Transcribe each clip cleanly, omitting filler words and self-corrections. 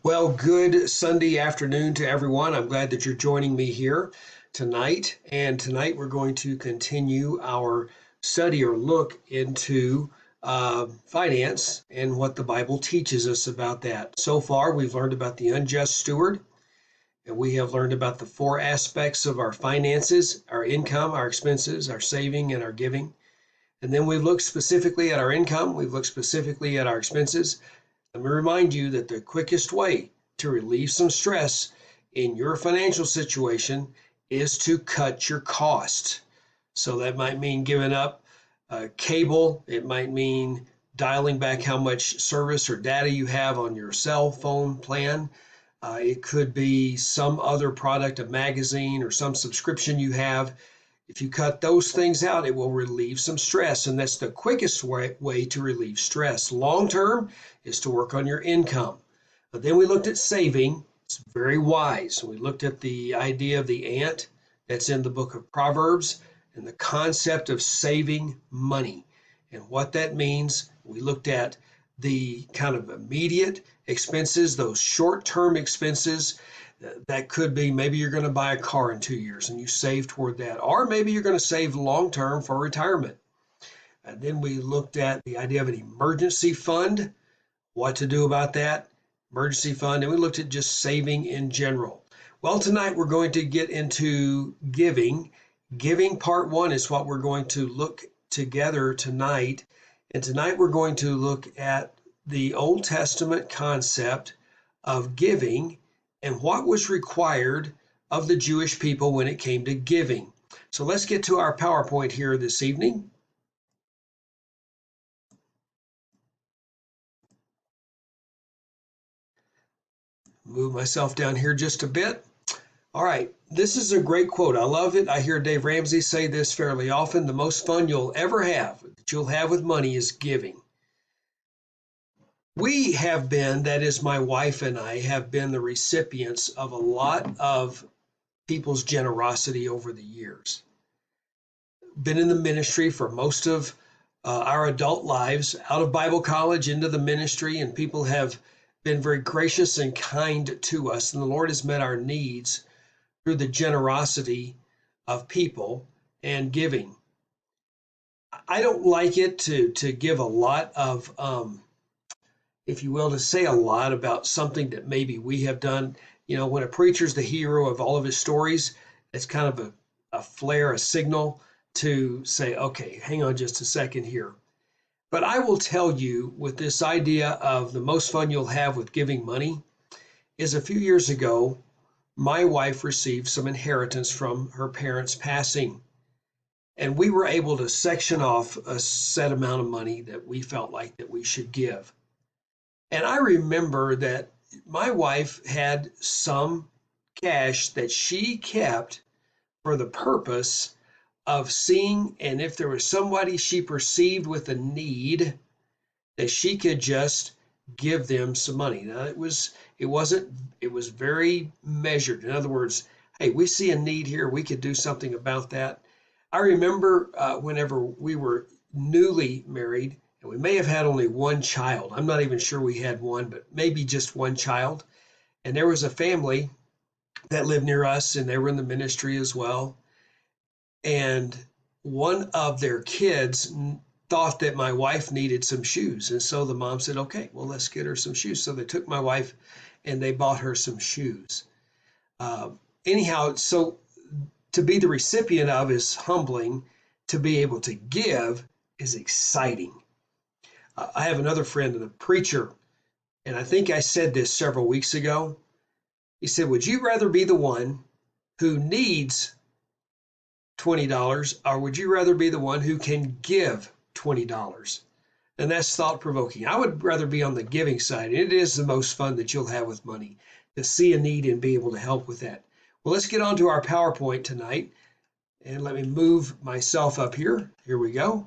Well, good Sunday afternoon to everyone. I'm glad that you're joining me here tonight. And tonight we're going to continue our study or look into finance and what the Bible teaches us about that. So far, we've learned about the unjust steward, and we have learned about the four aspects of our finances: our income, our expenses, our saving, and our giving. And then we've looked specifically at our income, we've looked specifically at our expenses. Let me remind you that the quickest way to relieve some stress in your financial situation is to cut your costs. So that might mean giving up cable. It might mean dialing back how much service or data you have on your cell phone plan. It could be some other product, a magazine, or some subscription you have. If you cut those things out, it will relieve some stress, and that's the quickest way to relieve stress. Long term is to work on your income. But then we looked at saving. It's very wise. We looked at the idea of the ant that's in the book of Proverbs and the concept of saving money and what that means. We looked at the kind of immediate expenses, those short-term expenses that could be maybe you're going to buy a car in 2 years and you save toward that, or maybe you're going to save long term for retirement. And then we looked at the idea of an emergency fund, what to do about that emergency fund, and we looked at just saving in general. Well, tonight we're going to get into giving. Giving part one is what we're going to look together tonight. And tonight we're going to look at the Old Testament concept of giving and what was required of the Jewish people when it came to giving. So let's get to our PowerPoint here this evening. Move myself down here just a bit. All right, this is a great quote. I love it. I hear Dave Ramsey say this fairly often. The most fun you'll ever have, that you'll have with money, is giving. We have been, that is my wife and I, have been the recipients of a lot of people's generosity over the years. Been in the ministry for most of our adult lives, out of Bible college into the ministry, and people have been very gracious and kind to us, and the Lord has met our needs through the generosity of people and giving. I don't like it to give a lot of if you will, to say a lot about something that maybe we have done. You know, when a preacher's the hero of all of his stories, it's kind of a flare, a signal to say, okay, hang on just a second here. But I will tell you, with this idea of the most fun you'll have with giving money, is a few years ago, my wife received some inheritance from her parents passing. And we were able to section off a set amount of money that we felt like that we should give. And I remember that my wife had some cash that she kept for the purpose of seeing, and if there was somebody she perceived with a need, that she could just give them some money. Now it was very measured. In other words, hey, we see a need here, we could do something about that. I remember whenever we were newly married, and we may have had only one child. I'm not even sure we had one, but maybe just one child. And there was a family that lived near us, and they were in the ministry as well. And one of their kids thought that my wife needed some shoes. And so the mom said, okay, well, let's get her some shoes. So they took my wife and they bought her some shoes. Anyhow, so to be the recipient of is humbling. To be able to give is exciting. I have another friend, a preacher, and I think I said this several weeks ago. He said, would you rather be the one who needs $20, or would you rather be the one who can give $20? And that's thought-provoking. I would rather be on the giving side. It is the most fun that you'll have with money, to see a need and be able to help with that. Well, let's get on to our PowerPoint tonight. And let me move myself up here. Here we go.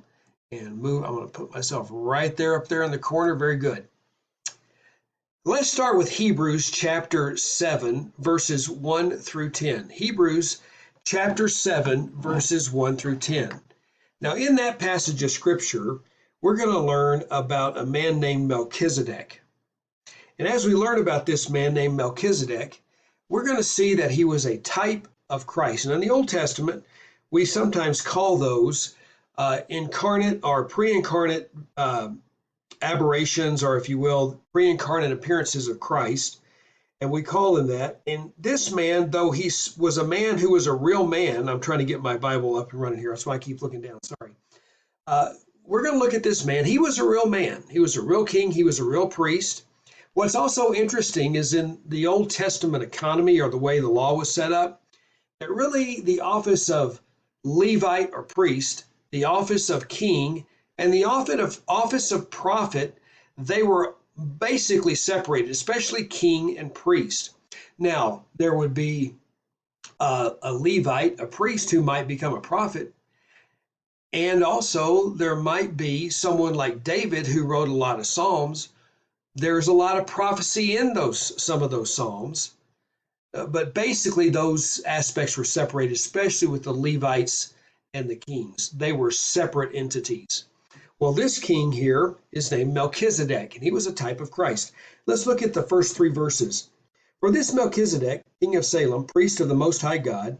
And move. I'm going to put myself right there up there in the corner. Very good. Let's start with Hebrews chapter 7, verses 1 through 10. Hebrews chapter 7, verses 1 through 10. Now, in that passage of scripture, we're going to learn about a man named Melchizedek. And as we learn about this man named Melchizedek, we're going to see that he was a type of Christ. And in the Old Testament, we sometimes call those incarnate or pre-incarnate aberrations, or if you will, pre-incarnate appearances of Christ. And we call him that. And this man, though he was a man who was a real man, I'm trying to get my Bible up and running here. That's why I keep looking down. Sorry. We're going to look at this man. He was a real man. He was a real king. He was a real priest. What's also interesting is in the Old Testament economy, or the way the law was set up, that really the office of Levite or priest, the office of king, and the office of prophet, they were basically separated, especially king and priest. Now, there would be a Levite, a priest who might become a prophet. And also there might be someone like David who wrote a lot of Psalms. There's a lot of prophecy in some of those Psalms. But basically those aspects were separated, especially with the Levites and the kings. They were separate entities. Well, this king here is named Melchizedek, and he was a type of Christ. Let's look at the first 3 verses. For this Melchizedek, king of Salem, priest of the Most High God,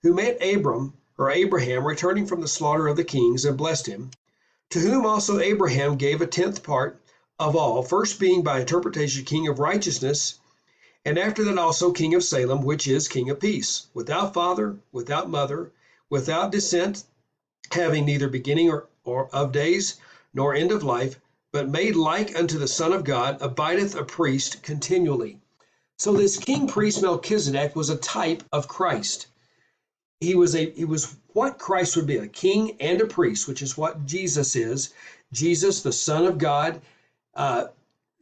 who met Abraham returning from the slaughter of the kings, and blessed him, to whom also Abraham gave a 10th part of all, first being by interpretation king of righteousness, and after that also king of Salem, which is king of peace, without father, without mother, without descent, having neither beginning or of days, nor end of life, but made like unto the Son of God, abideth a priest continually. So this king priest Melchizedek was a type of Christ. He was what Christ would be, a king and a priest, which is what Jesus is. Jesus, the Son of God,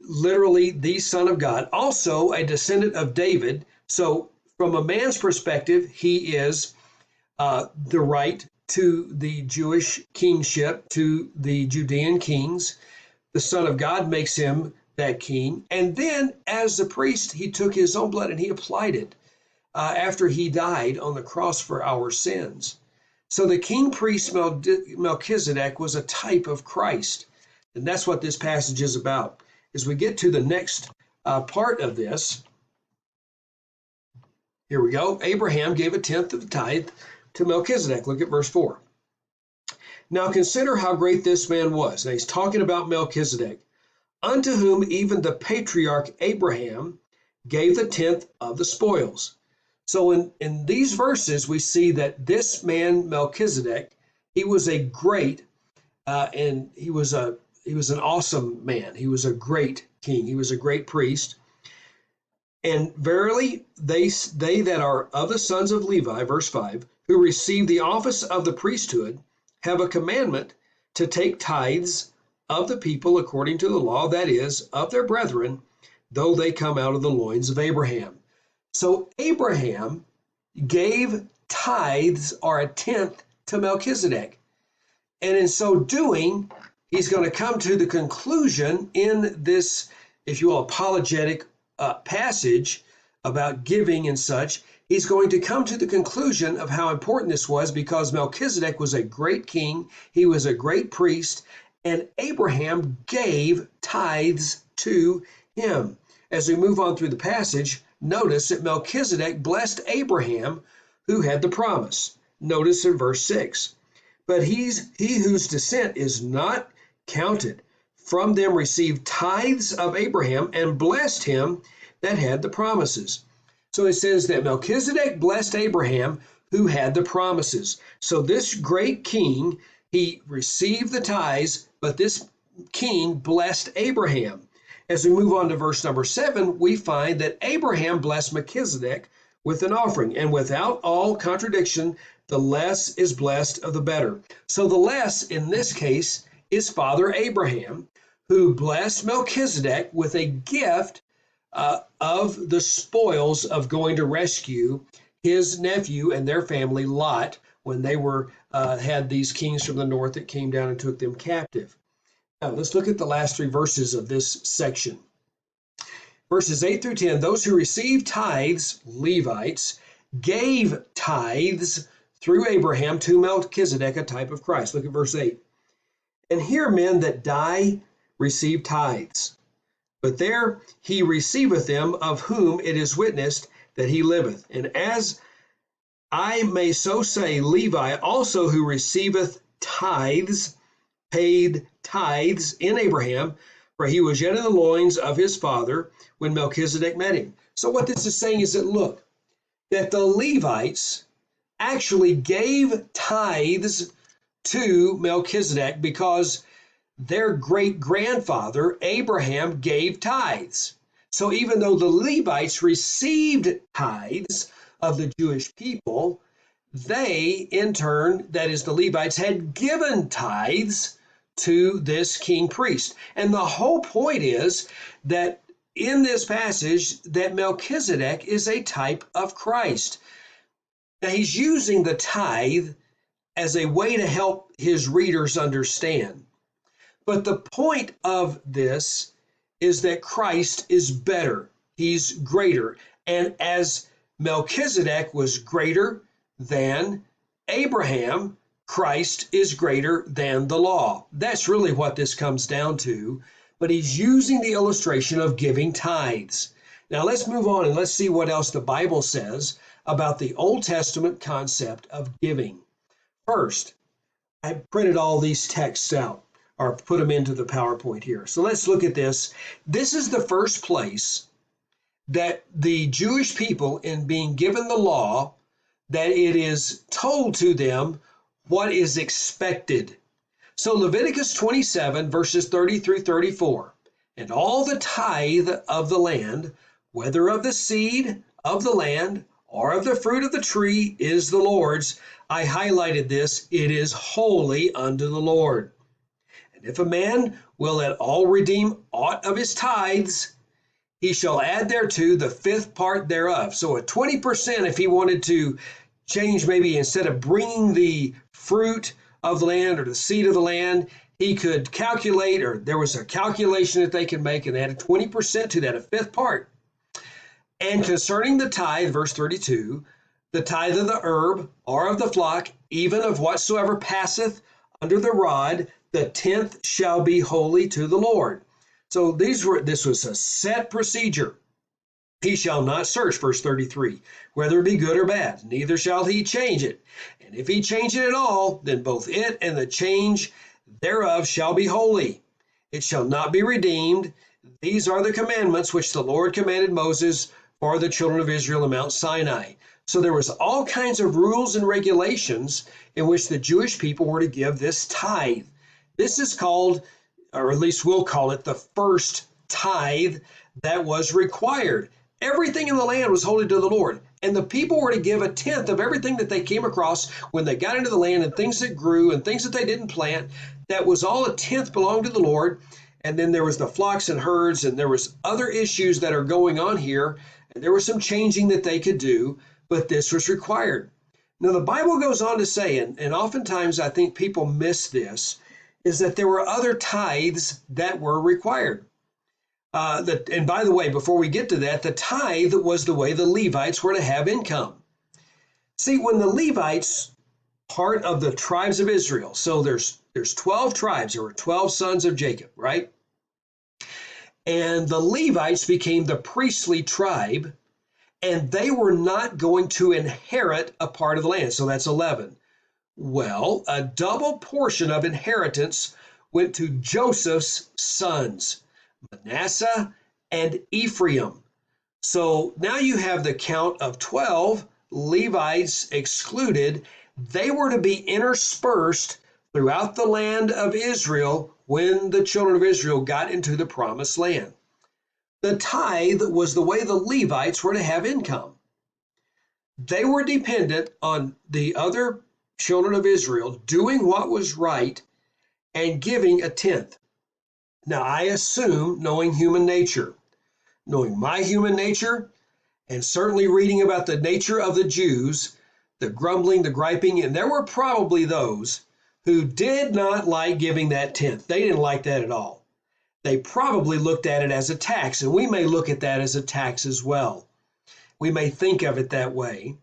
literally the Son of God, also a descendant of David. So from a man's perspective, he is the right to the Jewish kingship, to the Judean kings. The Son of God makes him that king. And then as the priest, he took his own blood and he applied it after he died on the cross for our sins. So the king priest Melchizedek was a type of Christ. And that's what this passage is about. As we get to the next part of this, here we go. Abraham gave a 10th of the tithe to Melchizedek. Look at verse 4. Now consider how great this man was. Now he's talking about Melchizedek, unto whom even the patriarch Abraham gave the 10th of the spoils. So in these verses, we see that this man, Melchizedek, he was a great, and he was an awesome man. He was a great king. He was a great priest. And verily, they that are of the sons of Levi, verse 5, who receive the office of the priesthood, have a commandment to take tithes of the people according to the law, that is, of their brethren, though they come out of the loins of Abraham. So Abraham gave tithes, or a 10th, to Melchizedek. And in so doing, he's going to come to the conclusion in this, if you will, apologetic passage about giving and such. He's going to come to the conclusion of how important this was, because Melchizedek was a great king, he was a great priest, and Abraham gave tithes to him. As we move on through the passage, notice that Melchizedek blessed Abraham, who had the promise. Notice in verse 6, but he whose descent is not counted from them received tithes of Abraham and blessed him that had the promises. So it says that Melchizedek blessed Abraham who had the promises. So this great king, he received the tithes, but this king blessed Abraham. As we move on to verse number 7, we find that Abraham blessed Melchizedek with an offering, and without all contradiction, the less is blessed of the better. So the less in this case is Father Abraham, who blessed Melchizedek with a gift of the spoils of going to rescue his nephew and their family, Lot, when they had these kings from the north that came down and took them captive. Now, let's look at the last 3 verses of this section. Verses 8 through 10, those who received tithes, Levites, gave tithes through Abraham to Melchizedek, a type of Christ. Look at verse 8. And here men that die receive tithes. But there he receiveth them, of whom it is witnessed that he liveth. And as I may so say, Levi also, who receiveth tithes, paid tithes in Abraham, for he was yet in the loins of his father when Melchizedek met him. So what this is saying is that, look, that the Levites actually gave tithes to Melchizedek because their great grandfather Abraham gave tithes. So even though the Levites received tithes of the Jewish people, they in turn, that is the Levites, had given tithes to this king priest. And the whole point is that in this passage that Melchizedek is a type of Christ. Now he's using the tithe as a way to help his readers understand. But the point of this is that Christ is better. He's greater. And as Melchizedek was greater than Abraham, Christ is greater than the law. That's really what this comes down to. But he's using the illustration of giving tithes. Now let's move on and let's see what else the Bible says about the Old Testament concept of giving. First, I printed all these texts out, or put them into the PowerPoint here. So let's look at this. This is the first place that the Jewish people, in being given the law, that it is told to them what is expected. So Leviticus 27, verses 30 through 34, and all the tithe of the land, whether of the seed of the land or of the fruit of the tree, is the Lord's. I highlighted this. It is holy unto the Lord. And if a man will at all redeem aught of his tithes, he shall add thereto the fifth part thereof. So a 20%, if he wanted to change, maybe instead of bringing the fruit of the land or the seed of the land, he could calculate, or there was a calculation that they could make, and add a 20% to that, a fifth part. And concerning the tithe, verse 32, the tithe of the herb or of the flock, even of whatsoever passeth under the rod, the tenth shall be holy to the Lord. So this was a set procedure. He shall not search, verse 33, whether it be good or bad, neither shall he change it. And if he change it at all, then both it and the change thereof shall be holy. It shall not be redeemed. These are the commandments which the Lord commanded Moses for the children of Israel in Mount Sinai. So there was all kinds of rules and regulations in which the Jewish people were to give this tithe. This is called, or at least we'll call it, the first tithe that was required. Everything in the land was holy to the Lord, and the people were to give a tenth of everything that they came across when they got into the land, and things that grew and things that they didn't plant. That was all a tenth belonged to the Lord. And then there was the flocks and herds, and there was other issues that are going on here, and there was some changing that they could do, but this was required. Now the Bible goes on to say, and oftentimes I think people miss this, is that there were other tithes that were required. And by the way, before we get to that, the tithe was the way the Levites were to have income. See, when the Levites, part of the tribes of Israel, so there's 12 tribes, there were 12 sons of Jacob, right? And the Levites became the priestly tribe, and they were not going to inherit a part of the land. So that's 11. Well, a double portion of inheritance went to Joseph's sons, Manasseh and Ephraim. So now you have the count of 12, Levites excluded. They were to be interspersed throughout the land of Israel when the children of Israel got into the promised land. The tithe was the way the Levites were to have income. They were dependent on the other children of Israel doing what was right and giving a tenth. Now, I assume, knowing human nature, knowing my human nature, and certainly reading about the nature of the Jews, the grumbling, the griping, and there were probably those who did not like giving that tenth. They didn't like that at all. They probably looked at it as a tax, and we may look at that as a tax as well. We may think of it that way,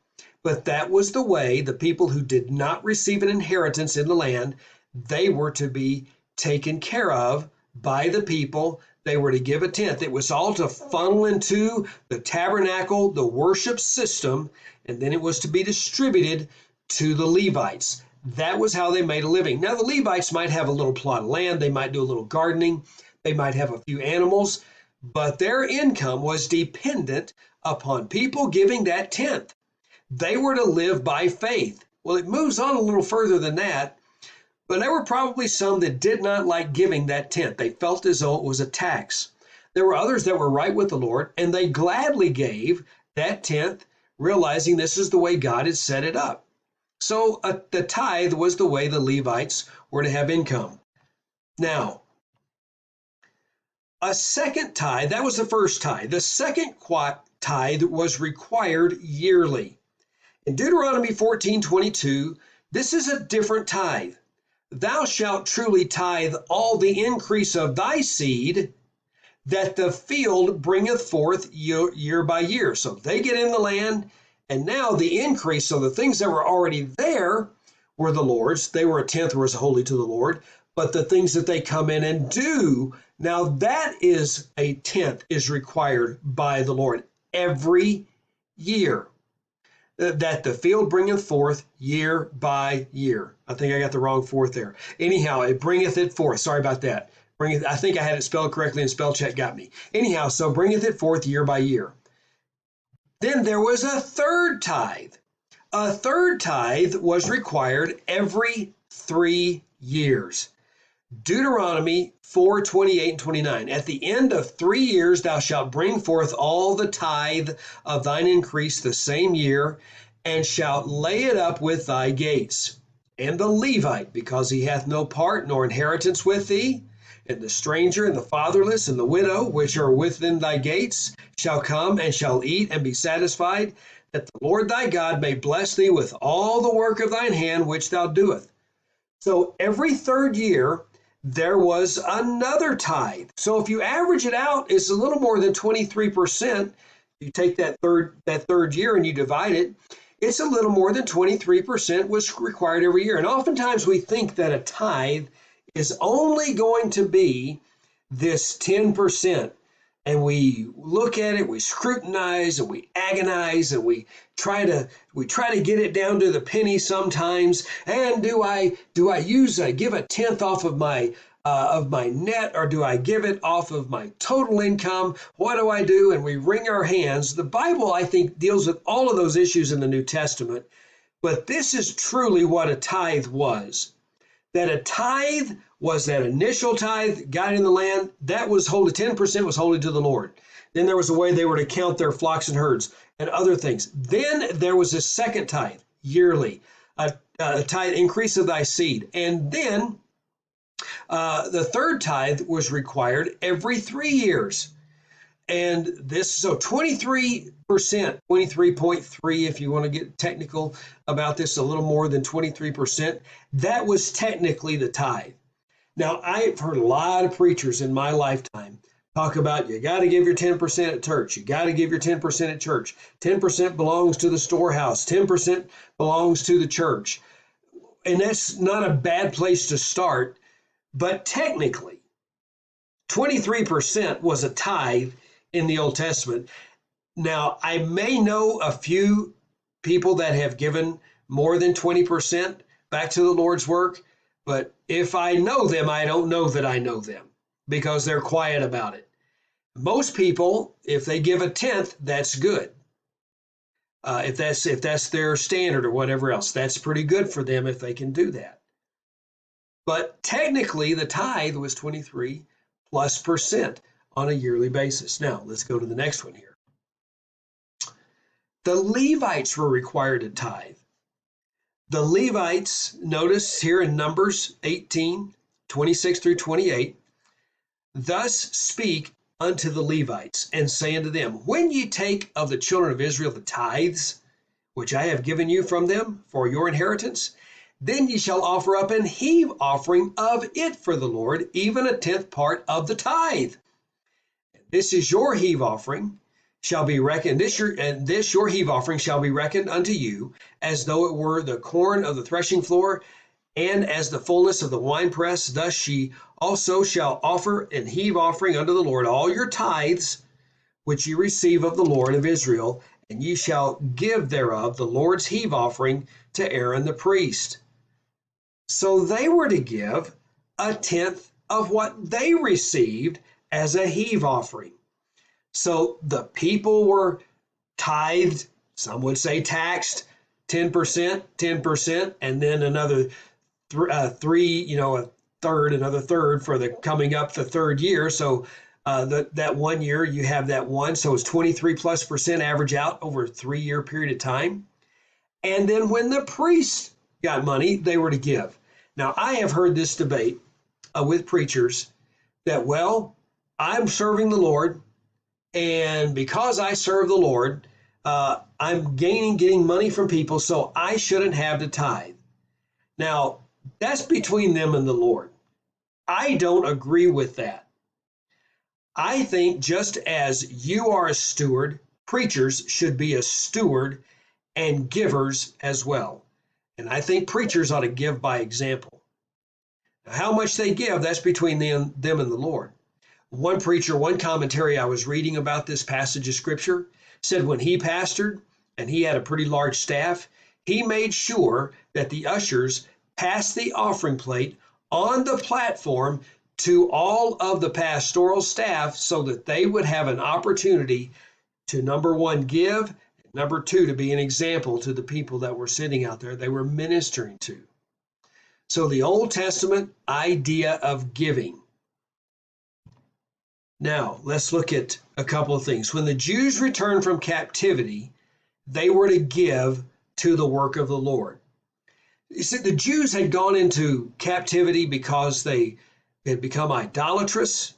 but that was the way the people who did not receive an inheritance in the land, they were to be taken care of by the people they were to give a tenth. It was all to funnel into the tabernacle, the worship system, and then it was to be distributed to the Levites. That was how they made a living. Now, the Levites might have a little plot of land, they might do a little gardening, they might have a few animals, but their income was dependent upon people giving that tenth. They were to live by faith. Well, it moves on a little further than that, but there were probably some that did not like giving that tenth. They felt as though it was a tax. There were others that were right with the Lord, and they gladly gave that tenth, realizing this is the way God had set it up. So the tithe was the way the Levites were to have income. Now, a second tithe, that was the first tithe. The second tithe was required yearly. In Deuteronomy 14:22, this is a different tithe. Thou shalt truly tithe all the increase of thy seed, that the field bringeth forth year by year. So they get in the land, and now the increase, so the things that were already there were the Lord's. They were a tenth, was holy to the Lord. But the things that they come in and do, now that is a tenth is required by the Lord every year. That the field bringeth forth year by year. I think I got the wrong fourth there. Anyhow, it bringeth it forth. Sorry about that. I think I had it spelled correctly and spell check got me. Anyhow, so bringeth it forth year by year. Then there was a third tithe. A third tithe was required every 3 years. Deuteronomy 4:28 and 29. At the end of 3 years thou shalt bring forth all the tithe of thine increase the same year, and shalt lay it up with thy gates. And the Levite, because he hath no part nor inheritance with thee, and the stranger and the fatherless and the widow, which are within thy gates, shall come and shall eat and be satisfied, that the Lord thy God may bless thee with all the work of thine hand which thou doest. So every 3rd year, there was another tithe. So if you average it out, it's a little more than 23%. You take that third year and you divide it, it's a little more than 23% was required every year. And oftentimes we think that a tithe is only going to be this 10%. And we look at it, we scrutinize, and we agonize, and we try to get it down to the penny sometimes. And do I give a tenth off of my net, or do I give it off of my total income? What do I do? And we wring our hands. The Bible, I think, deals with all of those issues in the New Testament. But this is truly what a tithe was. That a tithe was that initial tithe, got in the land, that was holy, 10% was holy to the Lord. Then there was a way they were to count their flocks and herds and other things. Then there was a second tithe, yearly, a tithe increase of thy seed. And then the third tithe was required every 3 years. And this, so 23%, 23.3, if you want to get technical about this, a little more than 23%, that was technically the tithe. Now, I've heard a lot of preachers in my lifetime talk about you got to give your 10% at church. You got to give your 10% at church. 10% belongs to the storehouse. 10% belongs to the church. And that's not a bad place to start, but technically, 23% was a tithe in the Old Testament. Now, I may know a few people that have given more than 20% back to the Lord's work, but if I know them, I don't know that I know them because they're quiet about it. Most people, if they give a tenth, that's good. If that's their standard or whatever else, that's pretty good for them if they can do that. But technically, the tithe was 23+% on a yearly basis. Now, let's go to the next one here. The Levites were required to tithe. The Levites, notice here in Numbers 18:26 through 28, thus speak unto the Levites, and say unto them, when ye take of the children of Israel the tithes, which I have given you from them for your inheritance, then ye shall offer up an heave offering of it for the Lord, even a tenth part of the tithe. This is your heave offering, shall be reckoned, this your heave offering shall be reckoned unto you, as though it were the corn of the threshing floor, And as the fullness of the winepress, thus she also shall offer and heave offering unto the Lord all your tithes, which ye receive of the Lord of Israel, and ye shall give thereof the Lord's heave offering to Aaron the priest. So they were to give a tenth of what they received as a heave offering. So the people were tithed, some would say taxed, 10%, and then another another third for the coming up the third year. So that 1 year you have that one, so it's 23+% average out over a 3-year period of time. And then when the priests got money, they were to give. Now I have heard this debate with preachers that, well, I'm serving the Lord, and because I serve the Lord, I'm getting money from people, so I shouldn't have to tithe. Now, that's between them and the Lord. I don't agree with that. I think just as you are a steward, preachers should be a steward and givers as well. And I think preachers ought to give by example. Now, how much they give, that's between them and the Lord. One preacher, one commentary I was reading about this passage of scripture said when he pastored and he had a pretty large staff, he made sure that the ushers passed the offering plate on the platform to all of the pastoral staff so that they would have an opportunity to, number one, give, and number two, to be an example to the people that were sitting out there they were ministering to. So the Old Testament idea of giving. Now, let's look at a couple of things. When the Jews returned from captivity, they were to give to the work of the Lord. You see, the Jews had gone into captivity because they had become idolatrous.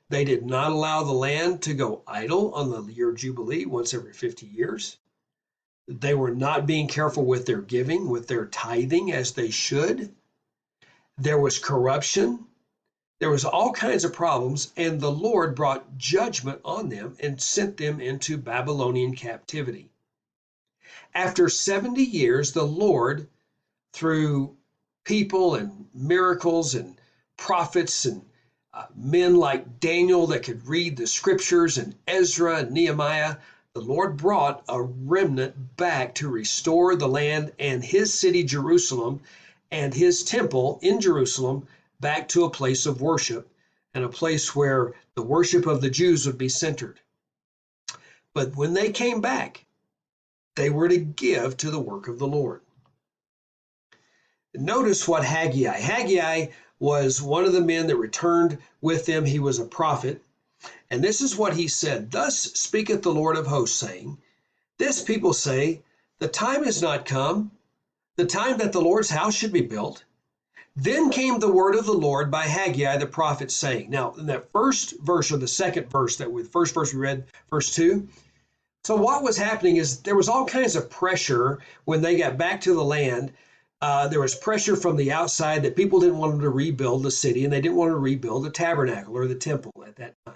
They did not allow the land to go idle on the year of Jubilee once every 50 years. They were not being careful with their giving, with their tithing as they should. There was corruption. There was all kinds of problems, and the Lord brought judgment on them and sent them into Babylonian captivity. After 70 years, the Lord, through people and miracles and prophets and men like Daniel that could read the scriptures, and Ezra and Nehemiah, the Lord brought a remnant back to restore the land and his city, Jerusalem, and his temple in Jerusalem back to a place of worship and a place where the worship of the Jews would be centered. But when they came back, they were to give to the work of the Lord. Notice what Haggai was one of the men that returned with them. He was a prophet. And this is what he said. Thus speaketh the Lord of hosts, saying, this people say, the time is not come, the time that the Lord's house should be built. Then came the word of the Lord by Haggai the prophet, saying. Now, in that first verse, or the second verse, first verse we read, verse 2. So what was happening is there was all kinds of pressure when they got back to the land. There was pressure from the outside that people didn't want them to rebuild the city, and they didn't want to rebuild the tabernacle or the temple at that time.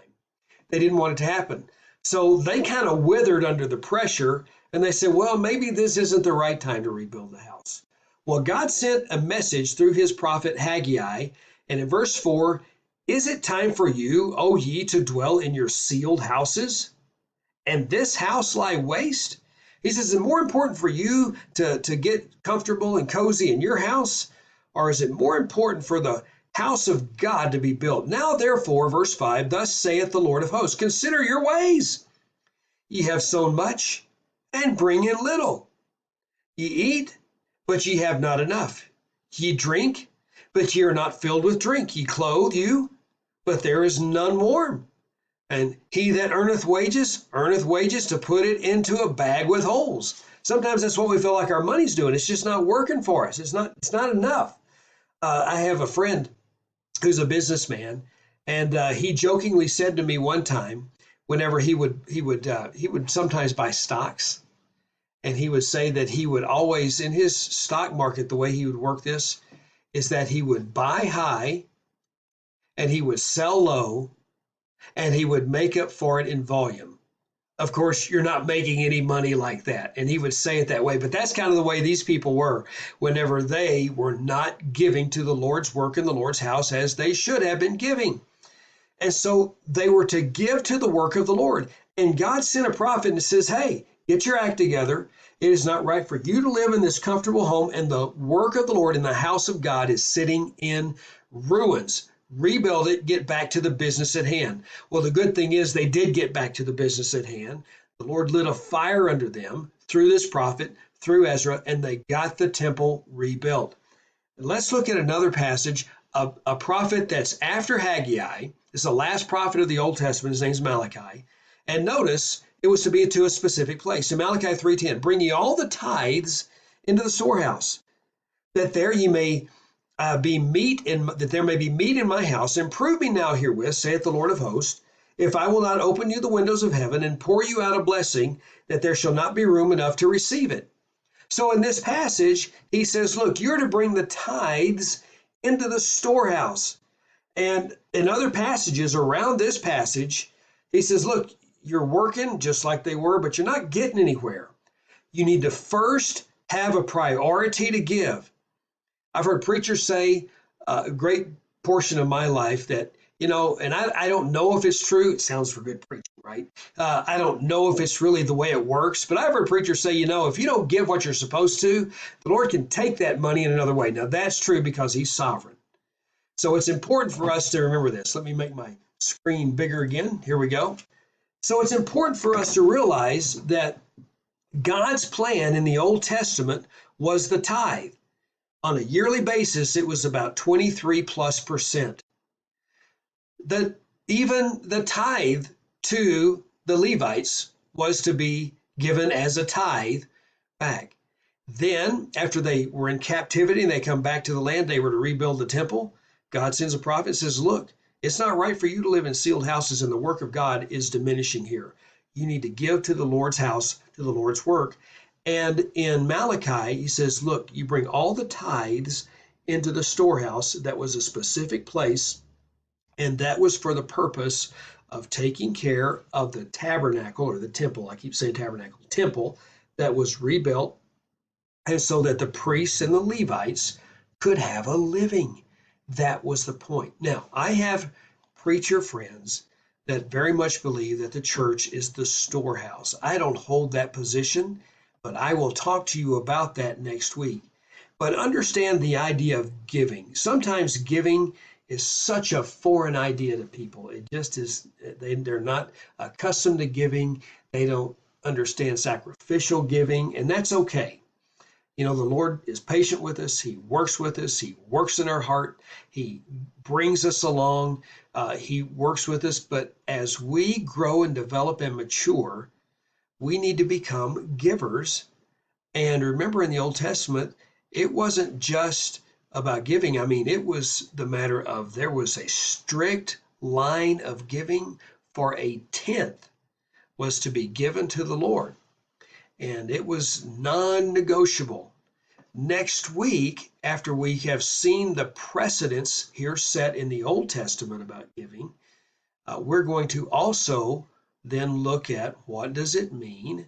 They didn't want it to happen. So they kind of withered under the pressure, and they said, well, maybe this isn't the right time to rebuild the house. Well, God sent a message through his prophet Haggai, and in verse 4, is it time for you, O ye, to dwell in your sealed houses, and this house lie waste? He says, is it more important for you to get comfortable and cozy in your house, or is it more important for the house of God to be built? Now, therefore, verse 5, thus saith the Lord of hosts, consider your ways. Ye have sown much, and bring in little. Ye eat, but ye have not enough. Ye drink, but ye are not filled with drink. Ye clothe you, but there is none warm. And he that earneth wages to put it into a bag with holes. Sometimes that's what we feel like our money's doing. It's just not working for us. It's not enough. I have a friend who's a businessman, and he jokingly said to me one time, whenever he would sometimes buy stocks, and he would say that he would always, in his stock market, the way he would work this is that he would buy high and he would sell low, and he would make up for it in volume. of course, you're not making any money like that. And he would say it that way. But that's kind of the way these people were whenever they were not giving to the Lord's work in the Lord's house as they should have been giving. And so they were to give to the work of the Lord. And God sent a prophet and says, hey, get your act together. It is not right for you to live in this comfortable home, and the work of the Lord in the house of God is sitting in ruins. Rebuild it, get back to the business at hand. Well, the good thing is they did get back to the business at hand. The Lord lit a fire under them through this prophet, through Ezra, and they got the temple rebuilt. Let's look at another passage, a prophet that's after Haggai. It's the last prophet of the Old Testament. His name's Malachi. And notice it was to be to a specific place. In Malachi 3:10, bring ye all the tithes into the storehouse, that there ye may that there may be meat in my house. And prove me now herewith, saith the Lord of hosts, if I will not open you the windows of heaven and pour you out a blessing, that there shall not be room enough to receive it. So in this passage, he says, look, you're to bring the tithes into the storehouse. And in other passages around this passage, he says, look, you're working just like they were, but you're not getting anywhere. You need to first have a priority to give. I've heard preachers say a great portion of my life that, and I don't know if it's true. It sounds for good preaching, right? I don't know if it's really the way it works, but I've heard preachers say, if you don't give what you're supposed to, the Lord can take that money in another way. Now, that's true because he's sovereign. So it's important for us to remember this. Let me make my screen bigger again. Here we go. So it's important for us to realize that God's plan in the Old Testament was the tithe. On a yearly basis, it was about 23+%. Even the tithe to the Levites was to be given as a tithe back. Then, after they were in captivity and they come back to the land, they were to rebuild the temple. God sends a prophet and says, look, it's not right for you to live in sealed houses, and the work of God is diminishing here. You need to give to the Lord's house, to the Lord's work. And in Malachi, he says, look, you bring all the tithes into the storehouse. That was a specific place, and that was for the purpose of taking care of the tabernacle, or the temple. I keep saying tabernacle, temple that was rebuilt, and so that the priests and the Levites could have a living. That was the point. Now, I have preacher friends that very much believe that the church is the storehouse. I don't hold that position, but I will talk to you about that next week. But understand the idea of giving. Sometimes giving is such a foreign idea to people. It just is, they're not accustomed to giving. They don't understand sacrificial giving, and that's okay. The Lord is patient with us. He works with us. He works in our heart. He brings us along. He works with us. But as we grow and develop and mature, we need to become givers. And remember, in the Old Testament, it wasn't just about giving. I mean, it was the matter of there was a strict line of giving. For a tenth was to be given to the Lord, and it was non-negotiable. Next week, after we have seen the precedents here set in the Old Testament about giving, we're going to also then look at what does it mean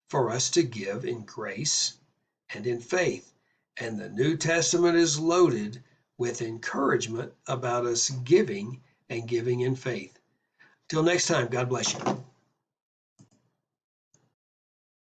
for us to give in grace and in faith. And the New Testament is loaded with encouragement about us giving and giving in faith. Till next time, God bless you.